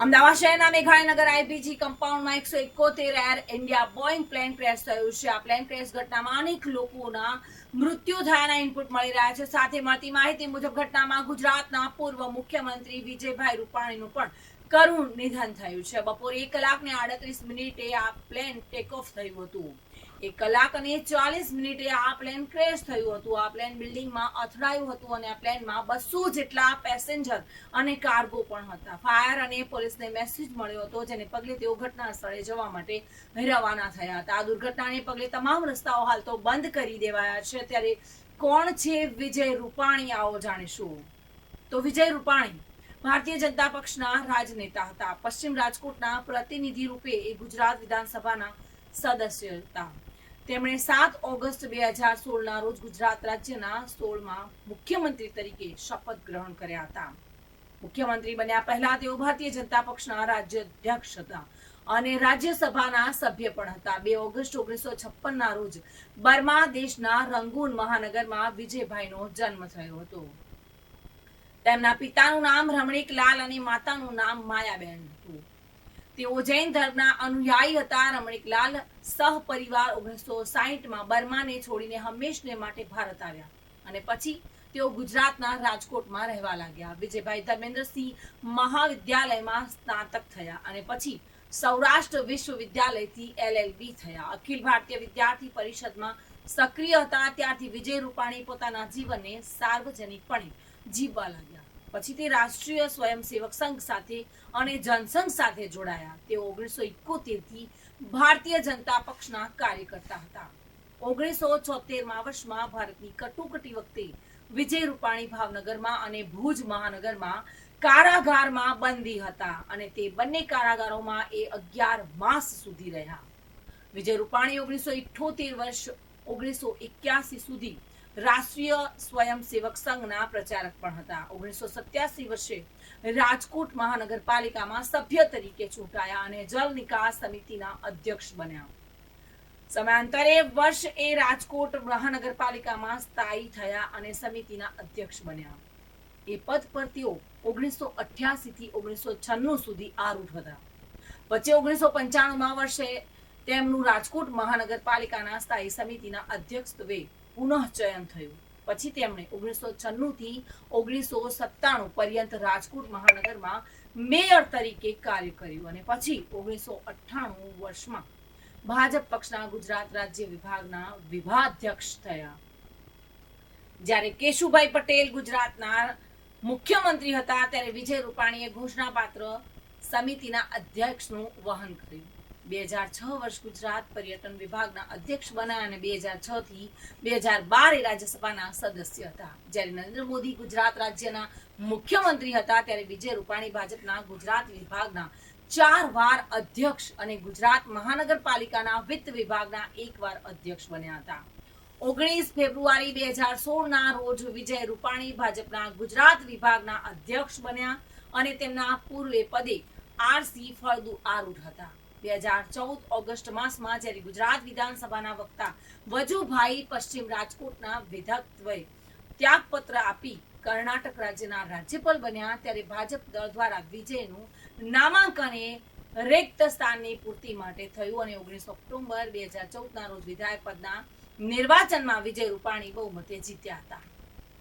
અમદાવાદ શહેરના મેઘાણીનગર આઈપીજી કમ્પાઉન્ડમાં 171 Air India Boeing plane crash થયું છે. આ પ્લેન ક્રેશ ઘટનામાં અનેક લોકોના મૃત્યુ થયાના ઇનપુટ મળી રહ્યા છે. સાથે મળતી માહિતી મુજબ ઘટનામાં ગુજરાતના પૂર્વ મુખ્યમંત્રી વિજયભાઈ રૂપાણીનું પણ કરુણ નિધન થયું છે. બપોરે 1 કલાક ને 38 મિનિટે આ પ્લેન ટેક ઓફ થયું હતું. 1 કલાક અને 40 મિનિટે આ પ્લેન ક્રેશ થયું હતું. આ પ્લેન બિલ્ડિંગમાં અથડાયું હતું અને આ પ્લેનમાં 200 જેટલા પેસેન્જર અને કાર્ગો પણ હતા. ફાયર અને પોલીસને મેસેજ મળ્યો હતો, જેને પગલે તેઓ ઘટના સ્થળે જવા માટે રવાના થયા હતા. આ દુર્ઘટનાને પગલે તમામ રસ્તાઓ હાલ તો બંધ કરી દેવાયા છે. ત્યારે કોણ છે વિજય રૂપાણી, આવો જાણીશું. તો વિજય રૂપાણી ભારતીય જનતા પક્ષના રાજનેતા હતા. પશ્ચિમ રાજકોટના પ્રતિનિધિ રૂપે એ ગુજરાત વિધાનસભાના સદસ્ય હતા. તેમણે 7 ઓગસ્ટ 2016ના રોજ ગુજરાત રાજ્યના 16મા મુખ્યમંત્રી તરીકે શપથ ગ્રહણ કર્યા હતા. મુખ્યમંત્રી બન્યા પહેલા તેઓ ભારતીય જનતા પક્ષના રાજ્ય અધ્યક્ષ હતા અને રાજ્યસભાના સભ્ય પણ હતા. 2 ઓગસ્ટ 1956ના રોજ બર્મા દેશના રંગૂન મહાનગરમાં વિજયભાઈનો જન્મ થયો હતો. તેમના પિતાનું નામ રમણીકલાલ અને માતાનું નામ માયાબેન હતું. તેઓ જૈન ધર્મના અનુયાયી હતા. રમણીકલાલ સહપરિવાર 1960માં બર્માને છોડીને હંમેશને માટે ભારત આવ્યા અને પછી તેઓ ગુજરાતના રાજકોટમાં રહેવા લાગ્યા. વિજયભાઈ ધર્મેન્દ્રસિંહ મહાવિદ્યાલયમાં સ્નાતક થયા અને પછી સૌરાષ્ટ્ર વિશ્વવિદ્યાલયથી LLB થયા. અખિલ ભારતીય વિદ્યાર્થી પરિષદમાં સક્રિય હતા. ત્યારથી વિજય રૂપાણી પોતાના જીવનને સાર્વજનિકપણે જીવવા લાગ્યા. પછી તે રાષ્ટ્રીય સ્વયંસેવક સંઘ સાથે અને જનસંઘ સાથે જોડાયા. તેઓ 1971થી ભારતીય જનતા પક્ષના કાર્યકર્તા હતા. 1976માં વર્ષમાં ભારતની કટોકટી વખતે વિજય રૂપાણી ભાવનગરમાં અને ભુજ મહાનગરમાં કારાગારમાં બંદી હતા અને તે બંને કારાગારોમાં એ 11 માસ સુધી રહ્યા. વિજય રૂપાણી 1978 વર્ષ 1981 સુધી રાષ્ટ્રીય સ્વયંસેવક સંઘના પ્રચારક પણ હતા. 1987 વર્ષે રાજકોટ મહાનગરપાલિકામાં સભ્ય તરીકે ચૂંટાયા અને જલ નિકાસ સમિતિના અધ્યક્ષ બન્યા. સમયાંતરે વર્ષ એ રાજકોટ મહાનગરપાલિકામાં સ્થાયી થયા અને સમિતિના અધ્યક્ષ બન્યા. એ પદ પર તેઓ 1988 થી 1996 સુધી આરૂઢ હતા. વચ્ચે 1995માં વર્ષે તેમનું રાજકોટ મહાનગરપાલિકાના સ્થાયી સમિતિના અધ્યક્ષત્વે પુનઃચયન થયું. પછી તેમણે 1996 થી 1997 પર્યંત રાજકોટ મહાનગરમાં મેયર તરીકે કાર્ય કર્યું અને પછી 1998 વર્ષમાં ભાજપ પક્ષના ગુજરાત રાજ્ય વિભાગના વિભાગાધ્યક્ષ થયા. જ્યારે કેશુભાઈ પટેલ ગુજરાતના મુખ્યમંત્રી હતા ત્યારે વિજય રૂપાણીએ ઘોષણાપાત્ર સમિતિના અધ્યક્ષનું વહન કર્યું. 2006 વર્ષ ગુજરાત પર્યટન વિભાગના અધ્યક્ષ બન્યા અને 2006 થી 2012 રાજ્યસભાના સદસ્ય હતા. જ્યારે નરેન્દ્ર મોદી ગુજરાત રાજ્યના મુખ્યમંત્રી હતા ત્યારે વિજય રૂપાણી ભાજપના ગુજરાત વિભાગના 4 વાર અધ્યક્ષ અને ગુજરાત મહાનગરપાલિકાના વિત્ત વિભાગના 1 વાર અધ્યક્ષ બન્યા હતા. 19 ફેબ્રુઆરી 2016ના રોજ વિજય રૂપાણી ભાજપના ગુજરાત વિભાગના અધ્યક્ષ બન્યા અને તેમના પૂર્વે પદે RC ફળદુ આરૂઢ હતા. 2014 ઓગસ્ટ માસમાં જ્યારે ગુજરાત વિધાનસભાના વક્તા વજુભાઈ પશ્ચિમ રાજકોટના વિધેયકત્વે ત્યાગપત્ર આપી કર્ણાટક રાજ્યના રાજ્યપાલ બન્યા ત્યારે ભાજપ દળ દ્વારા વિજયનું નામાંકન રિક્ત સ્થાનની પૂર્તિ માટે થયું અને 19 ઓક્ટોબર 2014ના રોજ વિધાયક પદના નિર્વાચનમાં વિજય રૂપાણી બહુમતે જીત્યા હતા.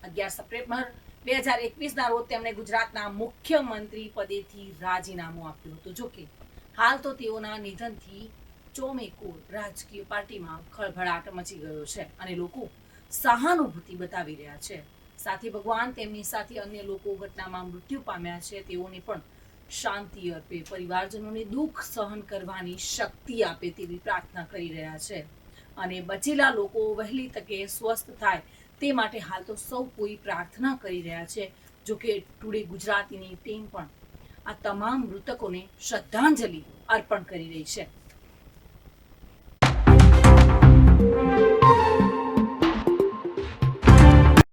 11 સપ્ટેમ્બર 2021ના રોજ તેમણે ગુજરાતના મુખ્યમંત્રી પદેથી રાજીનામું આપ્યું હતું. જોકે હાલ તો તેઓના નિધનથી ચોમેકોર રાજકીય પાર્ટીમાં ખળભળાટ મચી ગયો છે અને લોકો સહાનુભૂતિ બતાવી રહ્યા છે. સાથે ભગવાન તેમની સાથે અન્ય લોકો ઘટનામાં મૃત્યુ પામ્યા છે તેઓને પણ શાંતિ અર્પે, પરિવારજનોને દુઃખ સહન કરવાની શક્તિ આપે તેવી પ્રાર્થના કરી રહ્યા છે અને બચેલા લોકો વહેલી તકે સ્વસ્થ થાય તે માટે હાલ તો સૌ કોઈ પ્રાર્થના કરી રહ્યા છે. જોકે ટુડે ગુજરાતીની ટીમ પણ આ તમામ મૃતકોને શ્રદ્ધાંજલિ અર્પણ કરી રહી છે.